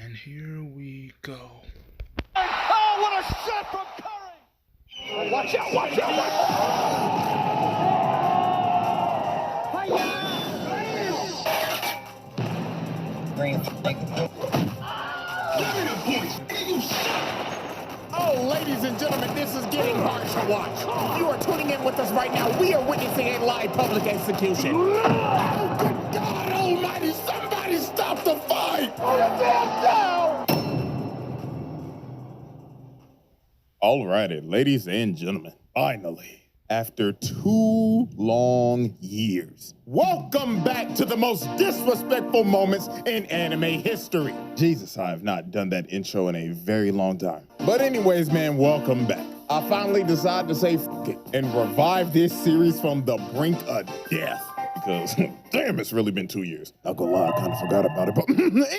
And here we go. Oh, what a shot from Curry! Oh, watch out, watch out, watch out! Green flag. Oh, ladies and gentlemen, this is getting hard to watch. If you are tuning in with us right now, we are witnessing a live public execution. Oh, good God almighty, somebody stop the fight! Put it down! Alrighty, ladies and gentlemen, finally, after 2 long years, welcome back to the most disrespectful moments in anime history. Jesus, I have not done that intro in a very long time. But anyways, man, welcome back. I finally decided to say f it and revive this series from the brink of death. Because, damn, it's really been 2 years. Not gonna lie, I kind of forgot about it. But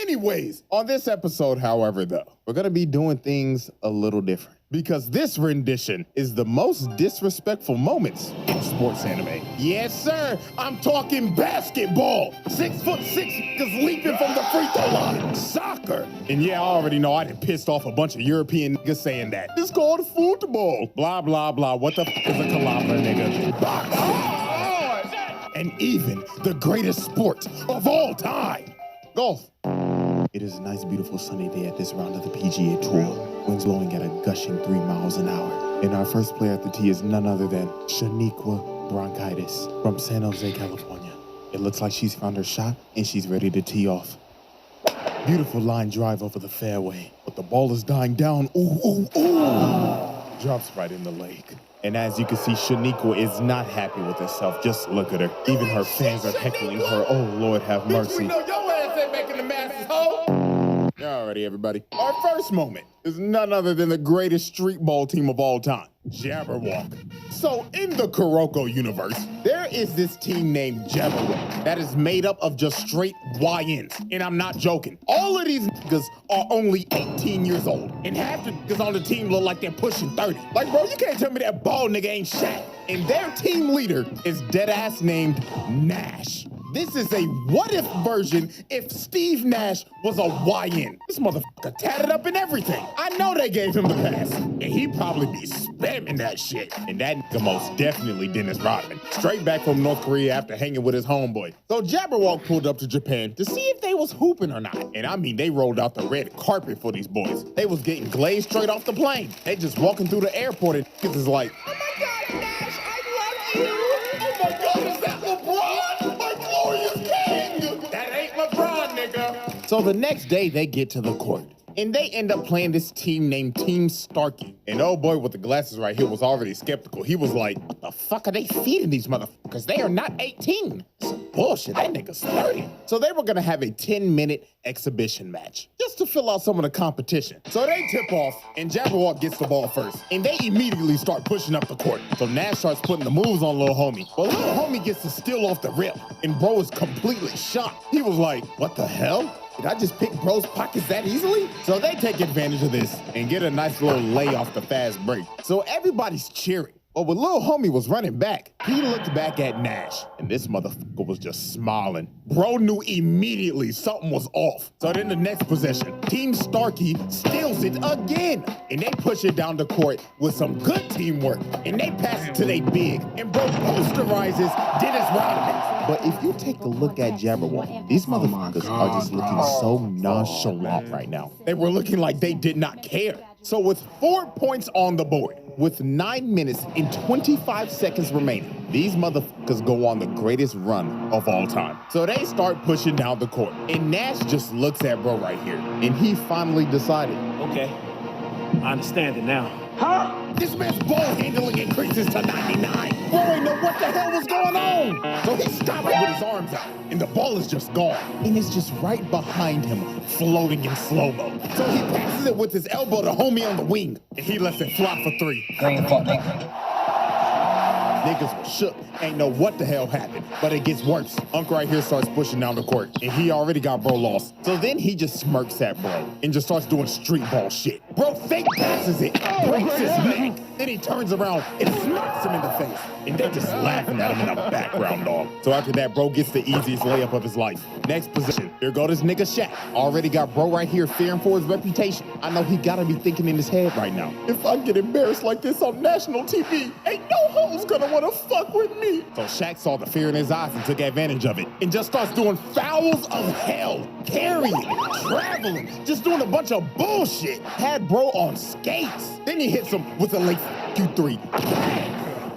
anyways, on this episode, however, though, we're gonna be doing things a little different. Because this rendition is the most disrespectful moments in sports anime. Yes, sir, I'm talking basketball. 6'6" just leaping from the free throw line. Soccer. And yeah, I already know I done pissed off a bunch of European niggas saying that. It's called football. Blah, blah, blah. What the f is a calabra, nigga? Boxing. And even the greatest sport of all time, golf. It is a nice, beautiful sunny day at this round of the PGA Tour. Winds blowing at a gushing 3 miles an hour. And our first player at the tee is none other than Shaniqua Bronchitis from San Jose, California. It looks like she's found her shot and she's ready to tee off. Beautiful line drive over the fairway, but the ball is dying down. Ooh, ooh, ooh. Drops right in the lake. And as you can see, Shaniqua is not happy with herself. Just look at her. Even her fans are heckling her. Oh, Lord, have mercy. We know your ass ain't making the Masters, ho! Alrighty, everybody. Our first moment is none other than the greatest street ball team of all time, Jabberwock. So in the Kuroko universe, there is this team named Jabberwock that is made up of just straight YNs. And I'm not joking. All of these niggas are only 18 years old. And half the niggas on the team look like they're pushing 30. Like, bro, you can't tell me that bald nigga ain't Shaq. And their team leader is deadass named Nash. This is a what-if version if Steve Nash was a YN. This motherfucker tatted up and everything. I know they gave him the pass. And he'd probably be spamming that shit. And that nigga most definitely Dennis Rodman. Straight back from North Korea after hanging with his homeboy. So Jabberwock pulled up to Japan to see if they was hooping or not. And I mean, they rolled out the red carpet for these boys. They was getting glazed straight off the plane. They just walking through the airport and niggas is like, oh my God, Nash, I love you. Oh my God, is that LeBron? That ain't LeBron, nigga. So the next day they get to the court and they end up playing this team named Team Starkey. And oh boy with the glasses right here was already skeptical. He was like, what the fuck are they feeding these motherfuckers? They are not 18. Some bullshit, that nigga's 30. So they were gonna have a 10-minute exhibition match just to fill out some of the competition. So they tip off and Jabberwock gets the ball first. And they immediately start pushing up the court. So Nash starts putting the moves on Lil Homie. But Lil Homie gets the steal off the rip. And bro is completely shocked. He was like, what the hell? Did I just pick bro's pockets that easily? So they take advantage of this and get a nice little lay off the fast break. So everybody's cheering. But when Lil Homie was running back, he looked back at Nash, and this motherfucker was just smiling. Bro knew immediately something was off. So then the next possession, Team Starkey steals it again, and they push it down the court with some good teamwork, and they pass it to they big, and bro posterizes Dennis Rodman. But if you take a look at Jabberwock, these motherfuckers are just looking so nonchalant right now. They were looking like they did not care. So with 4 points on the board, with 9 minutes and 25 seconds remaining, these motherfuckers go on the greatest run of all time. So they start pushing down the court. And Nash just looks at bro right here. And he finally decided. Okay, I understand it now. Huh? This man's ball handling increases to 99. Bro ain't know what the hell was going on. So he stopped with his arms out, and the ball is just gone. And it's just right behind him, floating in slow-mo. So he passes it with his elbow to Homie on the wing, and he lets it flop for 3. Green flag. Niggas were shook, ain't know what the hell happened, but it gets worse. Unc right here starts pushing down the court, and he already got bro lost. So then he just smirks at bro, and just starts doing street ball shit. Bro fake passes it, breaks his neck. Then he turns around and smacks him in the face. And they're just laughing at him in the background, dog. So after that, bro gets the easiest layup of his life. Next position, here go this nigga Shaq. Already got bro right here fearing for his reputation. I know he gotta be thinking in his head right now, if I get embarrassed like this on national TV, ain't no hoes gonna wanna fuck with me. So Shaq saw the fear in his eyes and took advantage of it and just starts doing fouls of hell, carrying, traveling, just doing a bunch of bullshit. Had bro on skates. Then he hits him with a late Q3.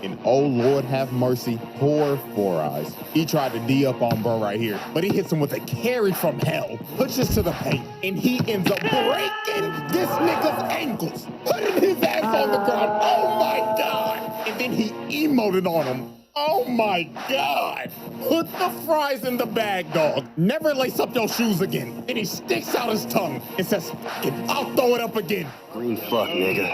And oh Lord have mercy, poor Four Eyes. He tried to D up on bro right here, but he hits him with a carry from hell, pushes to the paint, and he ends up breaking this nigga's ankles, putting his ass on the ground. Oh my God. And then he emoted on him. Oh my God. Put the fries in the bag, dog. Never lace up your shoes again. And he sticks out his tongue and says, I'll throw it up again. Green fuck, nigga.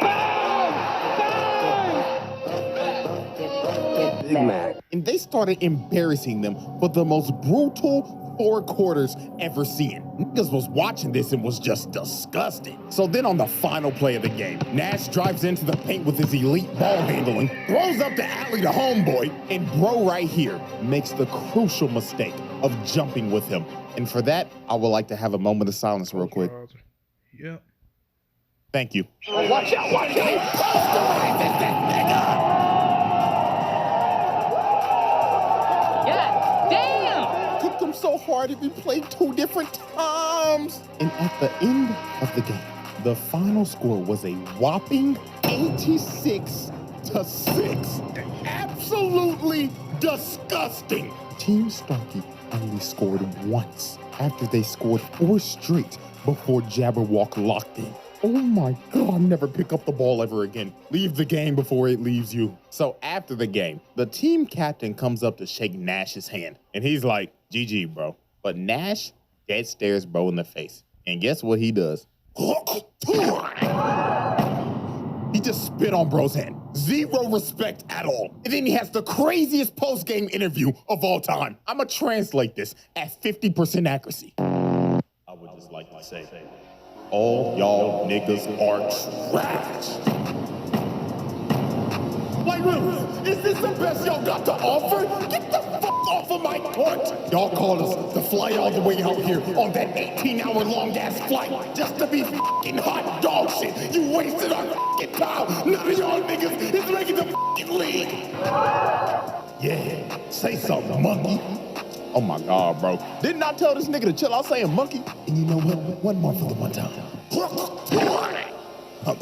Big Mac. And they started embarrassing them for the most brutal 4 quarters ever seen. Niggas was watching this and was just disgusted. So then on the final play of the game, Nash drives into the paint with his elite ball handling, throws up the alley to homeboy, and bro right here makes the crucial mistake of jumping with him. And for that, I would like to have a moment of silence real quick. Yep. Thank you. Oh, watch out, watch out. Posterizes this nigga! Took them so hard it we played 2 different times. And at the end of the game, the final score was a whopping 86-6. Absolutely disgusting. Team Starkey only scored once after they scored 4 straight before Jabberwock locked in. Oh my God, never pick up the ball ever again. Leave the game before it leaves you. So after the game, the team captain comes up to shake Nash's hand. And he's like, GG, bro. But Nash dead stares bro in the face. And guess what he does? He just spit on bro's hand. Zero respect at all. And then he has the craziest post-game interview of all time. I'ma translate this at 50% accuracy. I would just like to say, all y'all niggas are trash. Like, really, is this the best y'all got to offer? Get the fuck off of my court. Y'all called us to fly all the way out here on that 18-hour long-ass flight just to be fucking hot dog shit. You wasted our fucking time. None of y'all niggas is making the fucking league. Yeah, say something, monkey. Oh my God, bro. Didn't I tell this nigga to chill out saying monkey? And you know what? One more for the one time.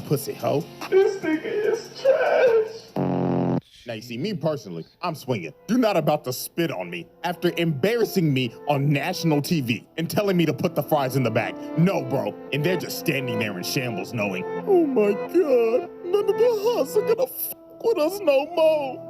Pussy hoe. This nigga is trash. Now, you see, me personally, I'm swinging. You're not about to spit on me after embarrassing me on national TV and telling me to put the fries in the bag. No, bro. And they're just standing there in shambles knowing, oh my God, none of the huts are gonna fuck with us no more.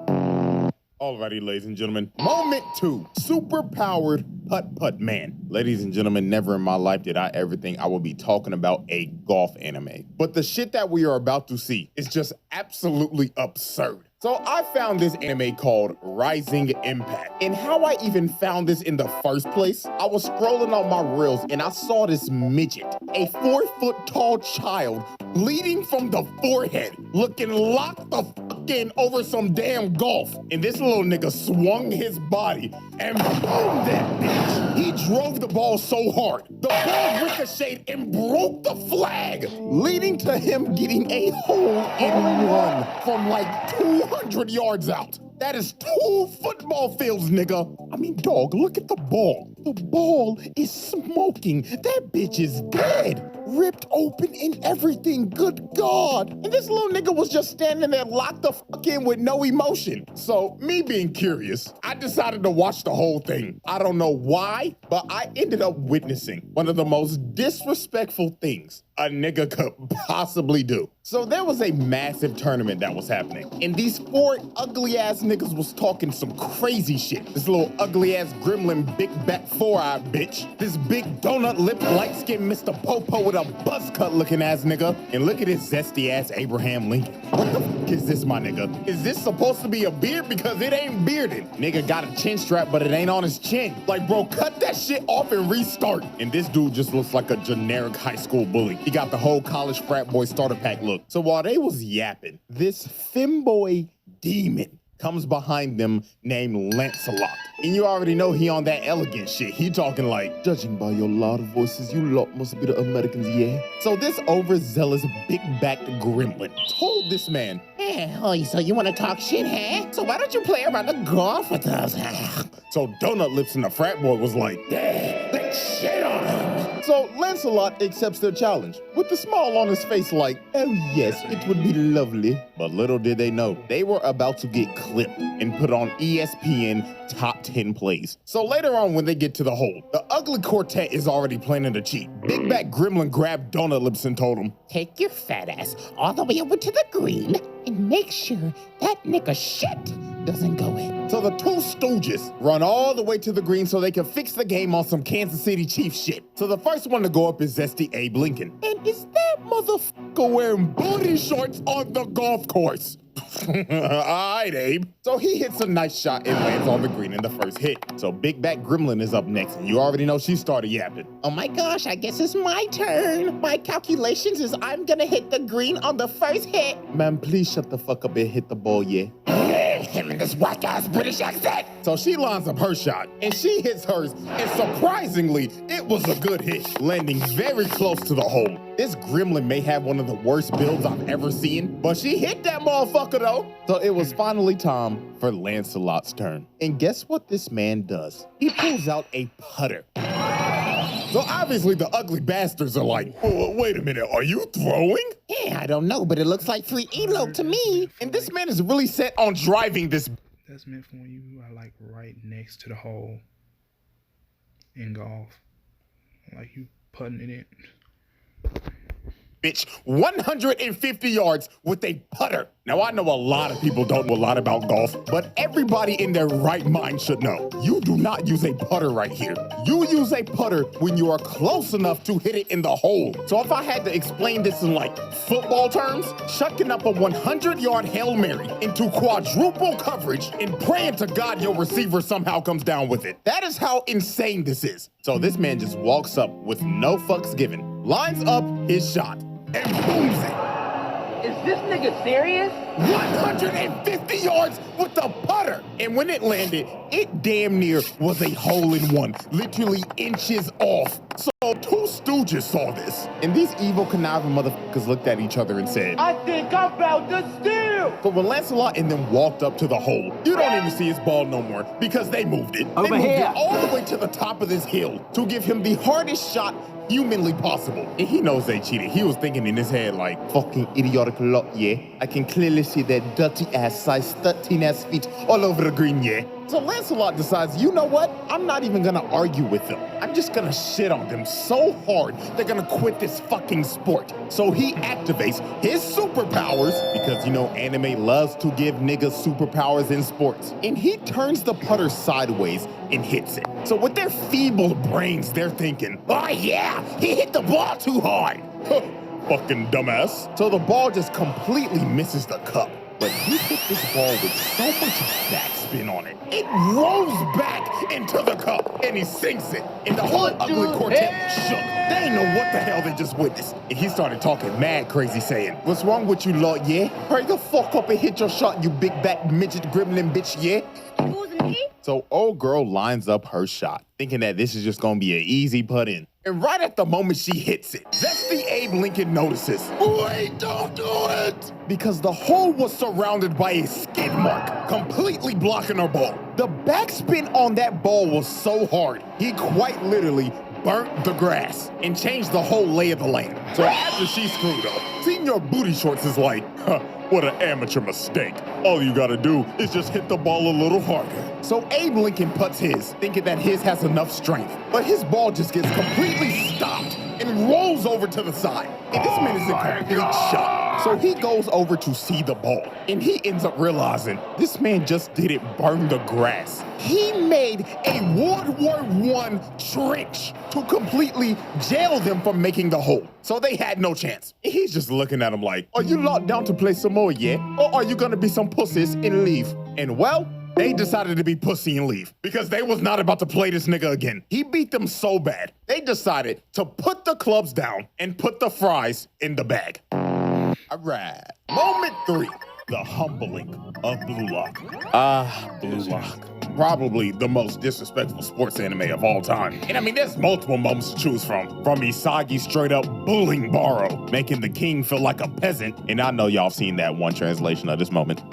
Alrighty, ladies and gentlemen, moment 2, super-powered putt-putt man. Ladies and gentlemen, never in my life did I ever think I would be talking about a golf anime. But the shit that we are about to see is just absolutely absurd. So I found this anime called Rising Impact. And how I even found this in the first place, I was scrolling on my reels and I saw this midget, a 4-foot-tall child, bleeding from the forehead, looking locked the fuck in over some damn golf. And this little nigga swung his body and boom that bitch. He drove the ball so hard, the ball ricocheted and broke the flag, leading to him getting a hole-in-one from like 200 yards out. That is 2 football fields, nigga. I mean, dog, look at the ball. The ball is smoking. That bitch is dead. Ripped open and everything. Good God. And this little nigga was just standing there locked the fuck in with no emotion. So, me being curious, I decided to watch the whole thing. I don't know why, but I ended up witnessing one of the most disrespectful things a nigga could possibly do. So there was a massive tournament that was happening, and these 4 ugly-ass niggas was talking some crazy shit. This little ugly-ass gremlin, big back 4-eye bitch. This big donut-lipped, light-skinned Mr. Popo with with a buzz cut looking ass nigga. And look at this zesty ass Abraham Lincoln. What the fuck is this, my nigga? Is this supposed to be a beard? Because it ain't bearded. Nigga got a chin strap, but it ain't on his chin. Like, bro, cut that shit off and restart. And this dude just looks like a generic high school bully. He got the whole college frat boy starter pack look. So while they was yapping, this femboy demon comes behind them named Lancelot. And you already know he on that elegant shit. He talking like, judging by your loud voices, you lot must be the Americans, yeah? So this overzealous, big-backed gremlin told this man, oh, so you want to talk shit, huh? So why don't you play around the golf with us, huh? So Donut Lips and the frat boy was like, yeah, let's shit on him. So Lancelot accepts their challenge with a smile on his face like, oh yes, it would be lovely. But little did they know, they were about to get clipped and put on ESPN top 10 plays. So later on when they get to the hole, the ugly quartet is already planning to cheat. Big Back Gremlin grabbed Donut Lips and told him, take your fat ass all the way over to the green and make sure that nigga shit doesn't go in. So the two stooges run all the way to the green so they can fix the game on some Kansas City Chiefs shit. So the first one to go up is Zesty Abe Lincoln. And is that motherfucker wearing booty shorts on the golf course? All right, Abe. So he hits a nice shot and lands on the green in the first hit. So Big Back Gremlin is up next, and you already know she started yapping. Oh my gosh, I guess it's my turn. My calculations is I'm gonna hit the green on the first hit. Man, please shut the fuck up and hit the ball, yeah? Him in this whack-ass British accent. So she lines up her shot, and she hits hers, and surprisingly, it was a good hit, landing very close to the hole. This gremlin may have one of the worst builds I've ever seen, but she hit that motherfucker though. So it was finally time for Lancelot's turn. And guess what this man does? He pulls out a putter. So obviously the ugly bastards are like, oh, wait a minute, are you throwing? Yeah, I don't know, but it looks like free elope to me. And this man is really set on driving this. That's meant for when you are like right next to the hole in golf. Like you putting it in. Bitch, 150 yards with a putter. Now, I know a lot of people don't know a lot about golf, but everybody in their right mind should know. You do not use a putter right here. You use a putter when you are close enough to hit it in the hole. So if I had to explain this in like football terms, chucking up a 100-yard Hail Mary into quadruple coverage and praying to God your receiver somehow comes down with it. That is how insane this is. So this man just walks up with no fucks given, lines up his shot, and booms it. Is this nigga serious? 150 yards with the putter. And when it landed, it damn near was a hole-in-one, literally inches off. So two stooges saw this. And these evil conniving motherfuckers looked at each other and said, I think I'm about to steal. but when Lancelot and them walked up to the hole, you don't even see his ball no more because they moved it. Over they moved here. it all the way to the top of this hill to give him the hardest shot humanly possible. And he knows they cheated. He was thinking in his head like, fucking idiotic lot, yeah? I can clearly see their dirty ass size 13 ass feet all over the green, yeah? So Lancelot decides, you know what? I'm not even gonna argue with them. I'm just gonna shit on them so hard, they're gonna quit this fucking sport. So he activates his superpowers, because you know anime loves to give niggas superpowers in sports. And he turns the putter sideways and hits it. So with their feeble brains, they're thinking, oh yeah, he hit the ball too hard. Fucking dumbass. So the ball just completely misses the cup. But he hit this ball with so much backspin on it. It rolls back into the cup and he sinks it. And the whole ugly quartet shook. They didn't know what the hell they just witnessed. And he started talking mad crazy saying, what's wrong with you lot, yeah? Hurry the fuck up and hit your shot, you big back midget gremlin bitch, yeah? So old girl lines up her shot, thinking that this is just gonna be an easy put in. And right at the moment she hits it, Zesty Abe Lincoln notices, wait, don't do it! Because the hole was surrounded by a skid mark, completely blocking her ball. The backspin on that ball was so hard, he quite literally burnt the grass and changed the whole lay of the land. So after she screwed up, Senior Booty Shorts is like, huh, what an amateur mistake. All you gotta do is just hit the ball a little harder. So Abe Lincoln puts his, thinking that his has enough strength, but his ball just gets completely stopped and rolls over to the side. And this man is in complete shock. So he goes over to see the ball, and he ends up realizing this man just didn't burn the grass. He made a World War I trench to completely jail them from making the hole. So they had no chance. He's just looking at him like, are you locked down to play some more yet? Or are you gonna be some pussies and leave? And well, they decided to be pussy and leave because they was not about to play this nigga again. He beat them so bad, they decided to put the clubs down and put the fries in the bag. All right. Moment 3, the humbling of Blue Lock. Blue Lock. Probably the most disrespectful sports anime of all time. And I mean, there's multiple moments to choose from. From Isagi straight up bullying Baro, making the king feel like a peasant. And I know y'all seen that one translation of this moment.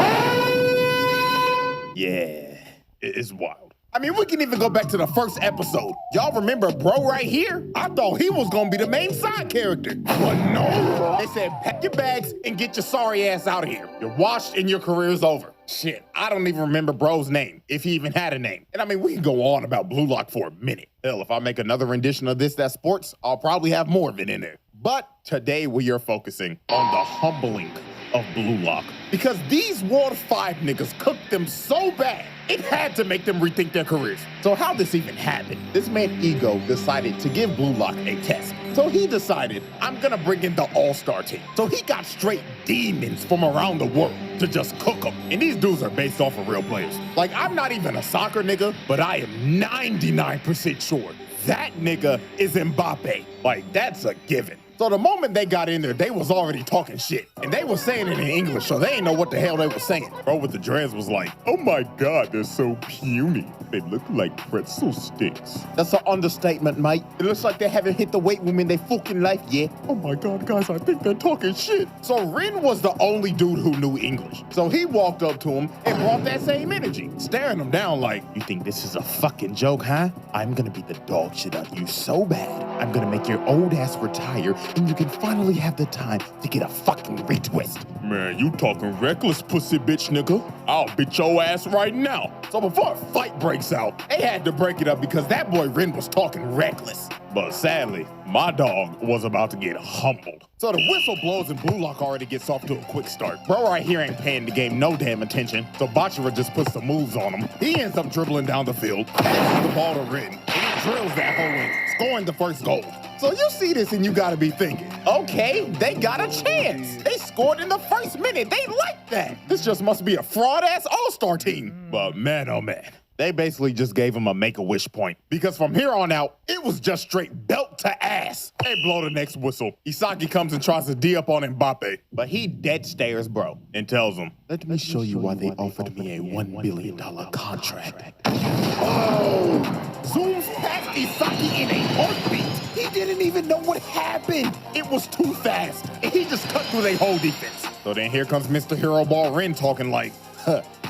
Yeah, it's wild. I mean, we can even go back to the first episode. Y'all remember bro right here? I thought he was gonna be the main side character. But no, they said pack your bags and get your sorry ass out of here. You're washed and your career's over. Shit, I don't even remember bro's name, if he even had a name. And I mean, we can go on about Blue Lock for a minute. Hell, if I make another rendition of This That Sports, I'll probably have more of it in there. But today we are focusing on the humbling of Blue Lock. Because these World 5 niggas cooked them so bad, it had to make them rethink their careers. So how this even happened? This man Ego decided to give Blue Lock a test. So he decided, I'm gonna bring in the all-star team. So he got straight demons from around the world to just cook them. And these dudes are based off of real players. Like, I'm not even a soccer nigga, but I am 99% sure that nigga is Mbappe. Like, that's a given. So the moment they got in there, they was already talking shit. And they was saying it in English, so they ain't know what the hell they was saying. Bro with the dreads was like, oh my God, they're so puny. They look like pretzel sticks. That's an understatement, mate. It looks like they haven't hit the weight room in their fucking life yet. Oh my God, guys, I think they're talking shit. So Rin was the only dude who knew English. So he walked up to him and brought that same energy, staring him down like, you think this is a fucking joke, huh? I'm gonna beat the dog shit out of you so bad. I'm gonna make your old ass retire and you can finally have the time to get a fucking retwist. Man, you talking reckless, pussy bitch nigga. I'll beat your ass right now. So before a fight breaks out, they had to break it up because that boy Rin was talking reckless. But sadly, my dog was about to get humbled. So the whistle blows and Blue Lock already gets off to a quick start. Bro right here ain't paying the game no damn attention, so Bachira just puts some moves on him. He ends up dribbling down the field, passes the ball to Rin, and he drills that hole in, scoring the first goal. So you see this and you gotta be thinking, okay, they got a chance. They scored in the first minute. They like that. This just must be a fraud-ass all-star team. But man, oh man. They basically just gave him a Make-A-Wish point. Because from here on out, it was just straight belt to ass. They blow the next whistle. Isagi comes and tries to D up on Mbappe. But he dead stares bro and tells him, let me show you why they offered me a $1 billion contract. Oh! Zooms past Isagi in a heartbeat. He didn't even know what happened. It was too fast. And he just cut through their whole defense. So then here comes Mr. Hero Ball Rin talking like,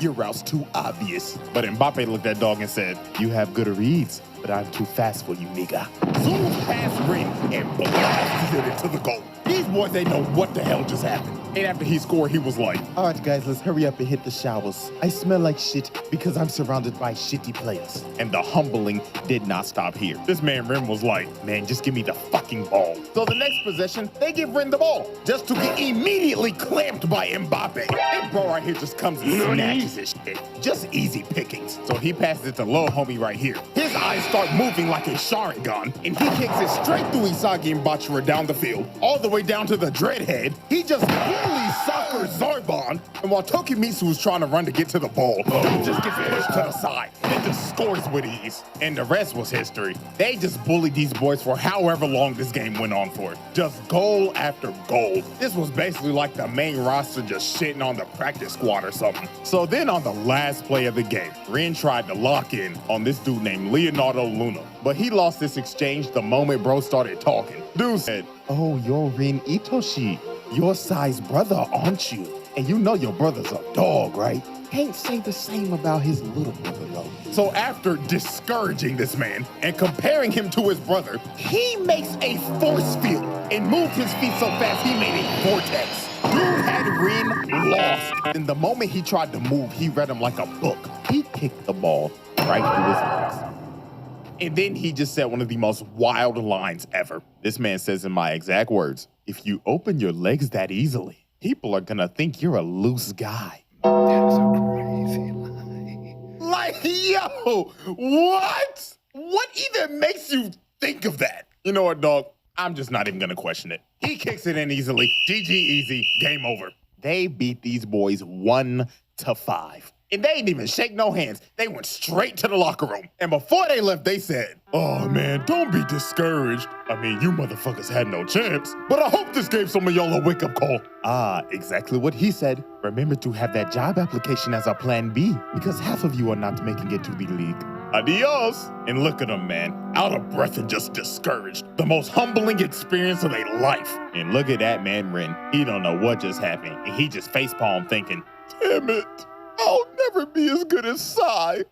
your route's too obvious. But Mbappe looked at dog and said, you have good reads, but I'm too fast for you, nigga. Zooms past Rin and blasts it into the goal. These boys, they know what the hell just happened. And after he scored, he was like, all right, guys, let's hurry up and hit the showers. I smell like shit because I'm surrounded by shitty players. And the humbling did not stop here. This man Rin was like, man, just give me the fucking ball. So the next possession, they give Rin the ball, just to get immediately clamped by Mbappe. And bro right here just comes and snatches his shit. Just easy pickings. So he passes it to little homie right here. His eyes start moving like a Sharingan, and he kicks it straight through Isagi and Bachira down the field, all the way down to the Dreadhead. He just soccer Zarbon, and while Tokimitsu was trying to run to get to the ball, he just gets pushed to the side and just scores with ease. And the rest was history. They just bullied these boys for however long this game went on for. Just goal after goal. This was basically like the main roster just shitting on the practice squad or something. So then on the last play of the game, Rin tried to lock in on this dude named Leonardo Luna. But he lost this exchange the moment bro started talking. Dude said, oh, you're Rin Itoshi. Your size brother, aren't you? And you know your brother's a dog, right? Can't say the same about his little brother, though. So after discouraging this man and comparing him to his brother, he makes a force field and moved his feet so fast he made a vortex. Dude had Rin lost. And the moment he tried to move, he read him like a book. He kicked the ball right through his legs. And then he just said one of the most wild lines ever. This man says in my exact words, if you open your legs that easily, people are gonna think you're a loose guy. That is a crazy lie. Like, yo, what? What even makes you think of that? You know what, dog? I'm just not even gonna question it. He kicks it in easily. GG easy, game over. They beat these boys 1-5. And they didn't even shake no hands. They went straight to the locker room. And before they left, they said, "Oh man, don't be discouraged. I mean, you motherfuckers had no chance. But I hope this gave some of y'all a wake-up call." Ah, exactly what he said. Remember to have that job application as our plan B, because half of you are not making it to the league. Adios. And look at him, man. Out of breath and just discouraged. The most humbling experience of their life. And look at that man, Ren. He don't know what just happened. And he just facepalm thinking, "Damn it. I'll never be as good as Sai."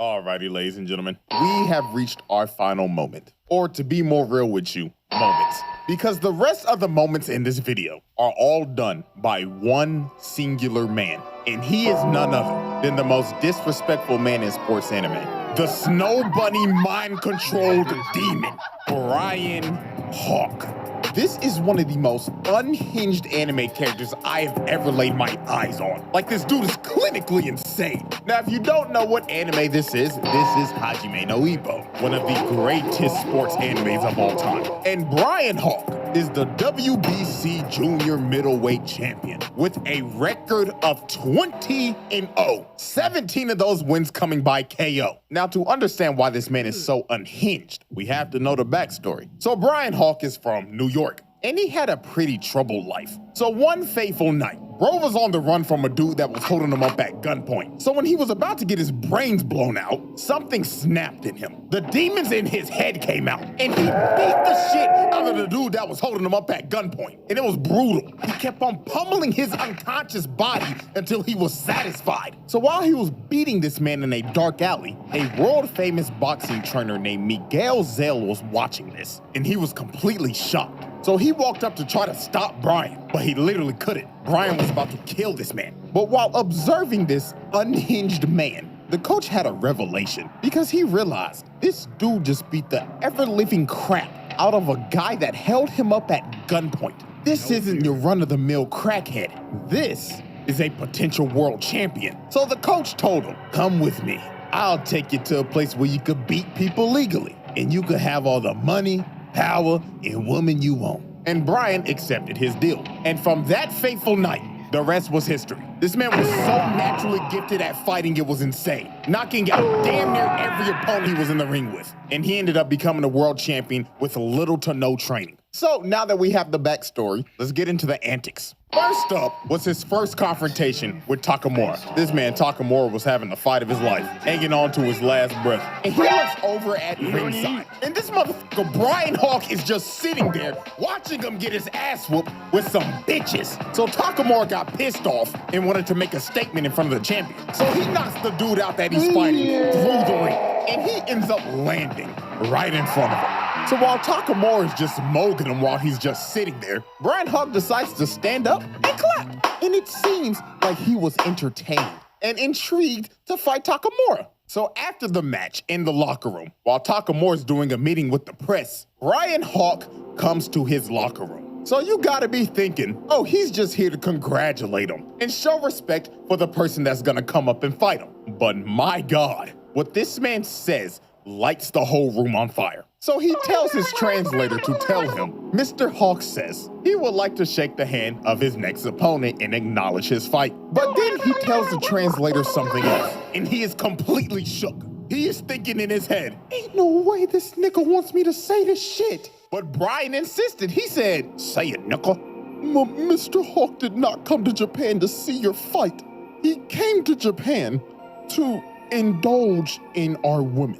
Alrighty, ladies and gentlemen, we have reached our final moment. Or to be more real with you, moments. Because the rest of the moments in this video are all done by one singular man. And he is none other than the most disrespectful man in sports anime. The Snow Bunny mind-controlled demon, Brian Hawk. This is one of the most unhinged anime characters I have ever laid my eyes on. Like, this dude is clinically insane. Now, if you don't know what anime this is Hajime no Ippo, one of the greatest sports animes of all time. And Brian Hawk is the WBC Junior Middleweight Champion with a record of 20-0. 17 of those wins coming by KO. Now, to understand why this man is so unhinged, we have to know the backstory. So Brian Hawk is from New York, and he had a pretty troubled life. So one fateful night, bro was on the run from a dude that was holding him up at gunpoint. So when he was about to get his brains blown out, something snapped in him. The demons in his head came out, and he beat the shit out of the dude that was holding him up at gunpoint. And it was brutal. He kept on pummeling his unconscious body until he was satisfied. So while he was beating this man in a dark alley, a world-famous boxing trainer named Miguel Zell was watching this, and he was completely shocked. So he walked up to try to stop Brian, but he literally couldn't. Brian was about to kill this man. But while observing this unhinged man, the coach had a revelation because he realized this dude just beat the ever-living crap out of a guy that held him up at gunpoint. This isn't your run-of-the-mill crackhead. This is a potential world champion. So the coach told him, "Come with me. I'll take you to a place where you could beat people legally, and you could have all the money, power, and woman you want." And Brian accepted his deal. And from that fateful night, the rest was history. This man was so naturally gifted at fighting, it was insane, knocking out damn near every opponent he was in the ring with. And he ended up becoming a world champion with little to no training. So now that we have the backstory, let's get into the antics. First up was his first confrontation with Takamura. This man, Takamura, was having the fight of his life, hanging on to his last breath. And he looks over at ringside. And this motherfucker, Brian Hawk, is just sitting there watching him get his ass whooped with some bitches. So Takamura got pissed off and wanted to make a statement in front of the champion. So he knocks the dude out that he's fighting through the ring. And he ends up landing right in front of him. So while Takamura is just mogging him while he's just sitting there, Brian Hawk decides to stand up and clap. And it seems like he was entertained and intrigued to fight Takamura. So after the match in the locker room, while Takamura's doing a meeting with the press, Brian Hawk comes to his locker room. So you gotta be thinking, oh, he's just here to congratulate him and show respect for the person that's gonna come up and fight him. But my God, what this man says lights the whole room on fire. So he tells his translator to tell him, Mr. Hawk says he would like to shake the hand of his next opponent and acknowledge his fight. But then he tells the translator something else, and he is completely shook. He is thinking in his head, ain't no way this nigga wants me to say this shit. But Brian insisted. He said, say it, nigga. Mr. Hawk did not come to Japan to see your fight. He came to Japan to indulge in our women.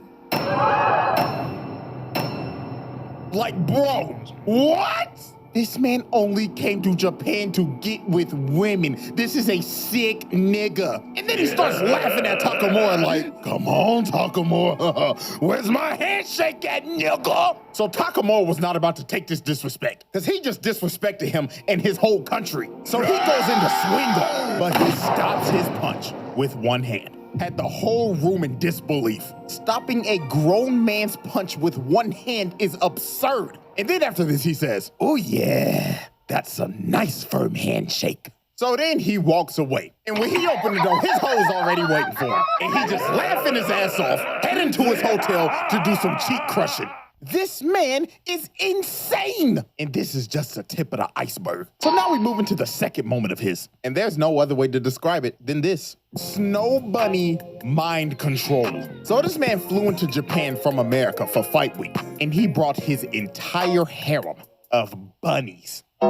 Like, bro, what? This man only came to Japan to get with women. This is a sick nigga. And then he starts laughing at Takamura like, come on, Takamura. Where's my handshake at, nigga? So Takamura was not about to take this disrespect, because he just disrespected him and his whole country. So he goes in to swing him, but he stops his punch with one hand. Had the whole room in disbelief. Stopping a grown man's punch with one hand is absurd. And then after this, he says, oh yeah, That's a nice firm handshake. So then he walks away. And when he opened the door, his hoe's already waiting for him. And he just laughing his ass off, heading to his hotel to do some cheek crushing. This man is insane. And this is just the tip of the iceberg. So now we move into the second moment of his. And there's no other way to describe it than this. Snow Bunny mind control. So this man flew into Japan from America for Fight Week. And he brought his entire harem of bunnies. And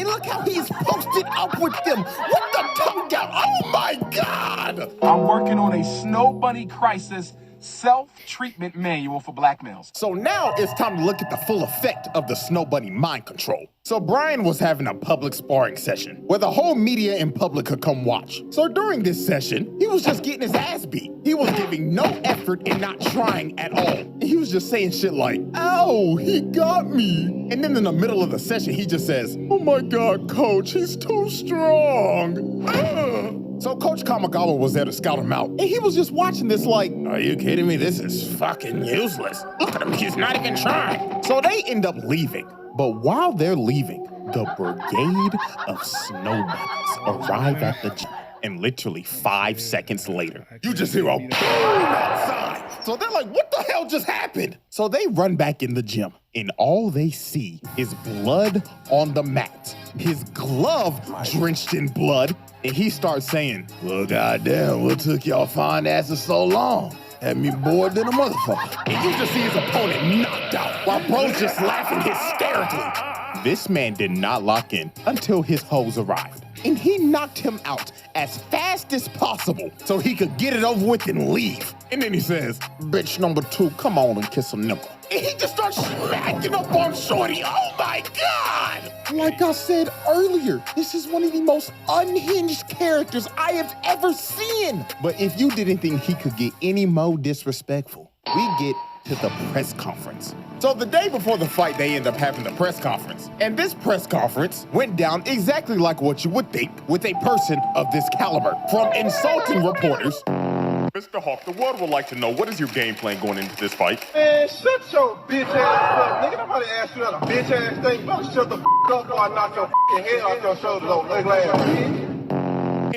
look how he's posted up with them with the tongue out. Oh my God! I'm working on a Snow Bunny Crisis self-treatment manual for black males. So now it's time to look at the full effect of the Snow Bunny mind control. So Brian was having a public sparring session where the whole media and public could come watch. So during this session, he was just getting his ass beat. He was giving no effort and not trying at all. And he was just saying shit like, ow, he got me. And then in the middle of the session, he just says, oh my God, coach, he's too strong. Ugh. So Coach Kamigawa was there to scout him out, and he was just watching this like, are you kidding me? This is fucking useless. Look at him, he's not even trying. So they end up leaving. But while they're leaving, the brigade of snow bunnies arrive at the gym. And literally 5 seconds later, you just hear a boom outside. So they're like, what the hell just happened? So they run back in the gym, and all they see is blood on the mat. His glove drenched in blood, and he starts saying, well, goddamn, what took y'all fine asses so long? Had me bored than a motherfucker. And you just see his opponent knocked out, while bro's just laughing hysterically. This man did not lock in until his hoes arrived. And he knocked him out as fast as possible so he could get it over with and leave. And then he says, bitch number 2, come on and kiss a nipple. And he just starts smacking up on Shorty. Oh my God! Like I said earlier, this is one of the most unhinged characters I have ever seen. But if you didn't think he could get any more disrespectful, we get to the press conference. So the day before the fight, they end up having the press conference. And this press conference went down exactly like what you would think with a person of this caliber. From insulting reporters, Mr. Hawk, the world would like to know, what is your game plan going into this fight? Man, shut your bitch ass up, nigga. Nobody asked you that a bitch ass thing. Better shut the up before I knock your head off your shoulders, old ugly ass bitch.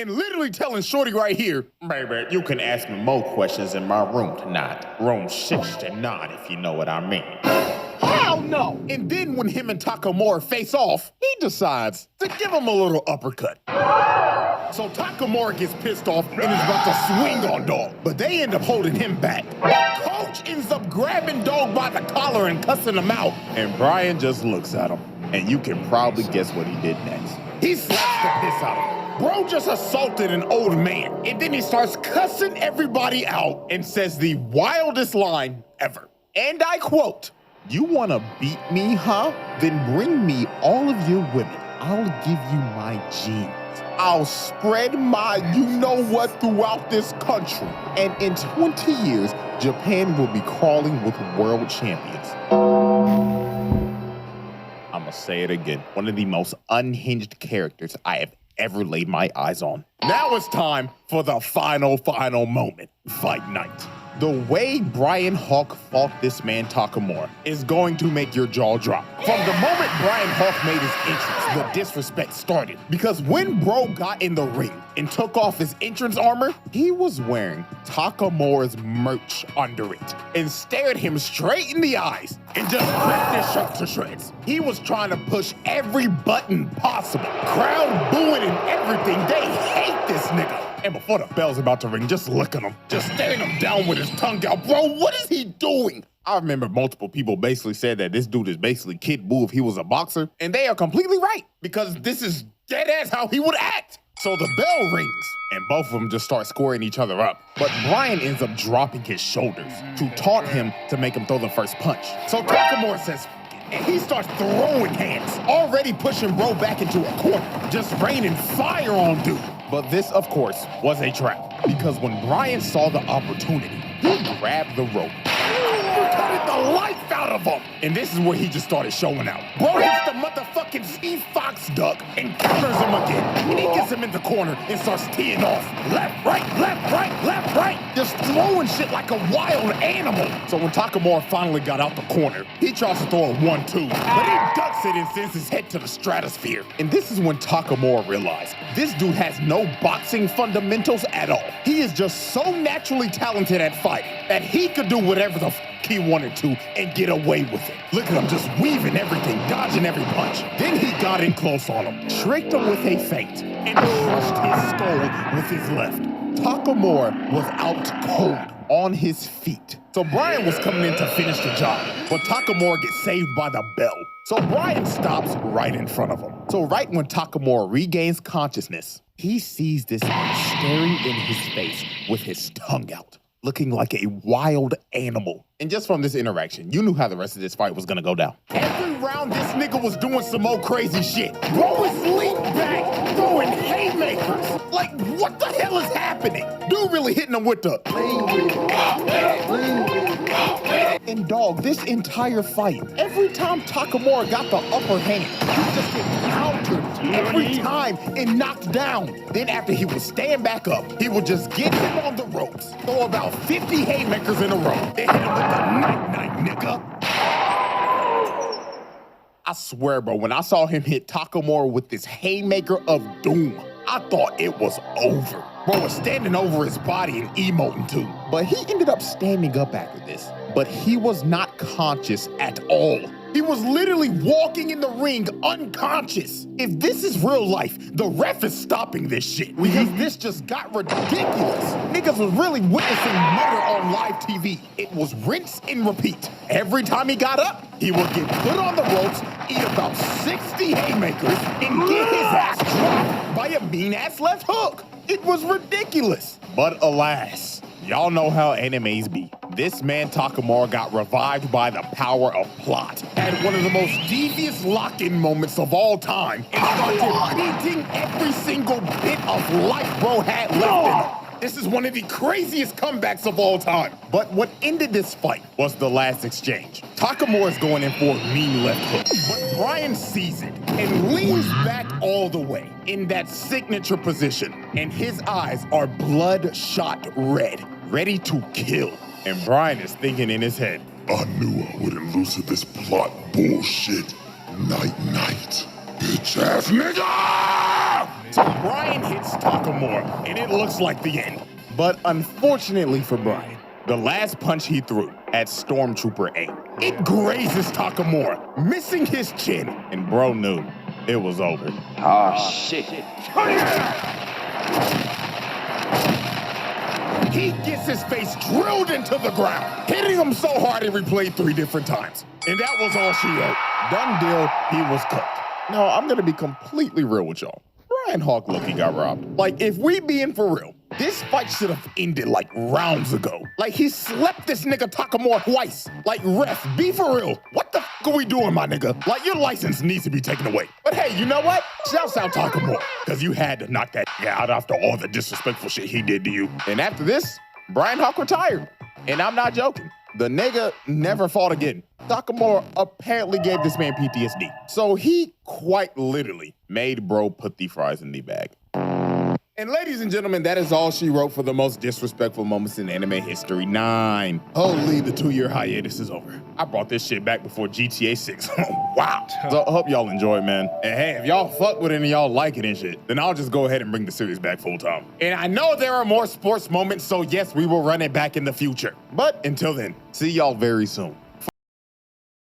And literally telling Shorty right here, baby, you can ask me more questions in my room tonight. Room 69, if you know what I mean. Hell no! And then when him and Takamura face off, he decides to give him a little uppercut. So Takamura gets pissed off and is about to swing on Dog, but they end up holding him back. Coach ends up grabbing Dog by the collar and cussing him out. And Brian just looks at him, and you can probably guess what he did next. He slaps the piss out of him. Bro just assaulted an old man, and then he starts cussing everybody out and says the wildest line ever. And I quote, you wanna beat me, huh? Then bring me all of your women. I'll give you my genes. I'll spread my you-know-what throughout this country. And in 20 years, Japan will be crawling with world champions. I'ma say it again. One of the most unhinged characters I have ever laid my eyes on. Now it's time for the final moment. Fight night. The way Brian Hawk fought this man Takamura is going to make your jaw drop. From the moment Brian Hawk made his entrance, the disrespect started. Because when bro got in the ring and took off his entrance armor, he was wearing Takamura's merch under it and stared him straight in the eyes and just ripped his shirt to shreds. He was trying to push every button possible. Crowd booing and everything. They hate this nigga. And before the bell's about to ring, just look at him. Just staring him down with his tongue out. Bro, what is he doing? I remember multiple people basically said that this dude is basically Kid Buu if he was a boxer. And they are completely right, because this is dead ass how he would act. So the bell rings, and both of them just start squaring each other up. But Brian ends up dropping his shoulders to taunt him to make him throw the first punch. So Takamura says, and he starts throwing hands, already pushing bro back into a corner, just raining fire on dude. But this, of course, was a trap, because when Brian saw the opportunity, he grabbed the rope, uppercutted the life out of him. And this is where he just started showing out. Bro hits the motherfucking fucking Steve Fox duck and counters him again. And he gets him in the corner and starts teeing off. Left, right, left, right, left, right. Just throwing shit like a wild animal. So when Takamura finally got out the corner, he tries to throw a 1-2, but he ducks it and sends his head to the stratosphere. And this is when Takamura realized this dude has no boxing fundamentals at all. He is just so naturally talented at fighting that he could do whatever the f he wanted to and get away with it. Look at him just weaving everything, dodging every punch. Then he got in close on him, tricked him with a feint, and crushed his skull with his left. Takamura was out cold on his feet. So Bryan was coming in to finish the job, but Takamura gets saved by the bell. So Bryan stops right in front of him. So right when Takamura regains consciousness, he sees this man staring in his face with his tongue out, looking like a wild animal. And just from this interaction, you knew how the rest of this fight was gonna go down. Every round, this nigga was doing some old crazy shit. Bro was leaned back, throwing haymakers. Like, what the hell is happening? Dude really hitting him with the... And dog, this entire fight, every time Takamura got the upper hand, he just get countered every time and knocked down. Then after he would stand back up, he would just get him on the ropes, throw about 50 haymakers in a row, and hit him with the night-night, nigga. I swear, bro, when I saw him hit Takamura with this haymaker of doom, I thought it was over. Bro was standing over his body and emoting too. But he ended up standing up after this. But he was not conscious at all. He was literally walking in the ring unconscious. If this is real life, the ref is stopping this shit because this just got ridiculous. Niggas was really witnessing murder on live TV. It was rinse and repeat. Every time he got up, he would get put on the ropes, eat about 60 haymakers, and get his ass dropped by a mean-ass left hook. It was ridiculous. But alas, y'all know how animes be. This man Takamura got revived by the power of plot. Had one of the most devious lock-in moments of all time and started beating every single bit of life bro had left in him. This is one of the craziest comebacks of all time. But what ended this fight was the last exchange. Takamura is going in for a mean left hook, but Bryan sees it and leans back all the way in that signature position. And his eyes are bloodshot red, ready to kill. And Bryan is thinking in his head, I knew I wouldn't lose to this plot bullshit. Night-night, bitch-ass nigga! So Bryan hits Takamura, and it looks like the end. But unfortunately for Bryan, the last punch he threw at Stormtrooper aim, it grazes Takamura, missing his chin, and bro knew it was over. Oh, shit. He gets his face drilled into the ground, hitting him so hard he replayed 3 different times. And that was all she wrote. Done deal, he was cooked. Now, I'm gonna be completely real with y'all. Bryan Hawk Loki got robbed. Like, if we being for real, this fight should have ended like rounds ago. Like, he slept this nigga Takamura twice. Like, ref, be for real. What the f are we doing, my nigga? Like, your license needs to be taken away. But hey, you know what? Shouts out Takamura, because you had to knock that nigga out after all the disrespectful shit he did to you. And after this, Bryan Hawk retired. And I'm not joking. The nigga never fought again. Takamura apparently gave this man PTSD. So he quite literally made bro put the fries in the bag. And ladies and gentlemen, that is all she wrote for the most disrespectful moments in anime history 9. Holy, the 2-year hiatus is over. I brought this shit back before GTA 6. Wow. So I hope y'all enjoy, man. And hey, if y'all fuck with it and y'all like it and shit, then I'll just go ahead and bring the series back full time. And I know there are more sports moments, so yes, we will run it back in the future. But until then, see y'all very soon.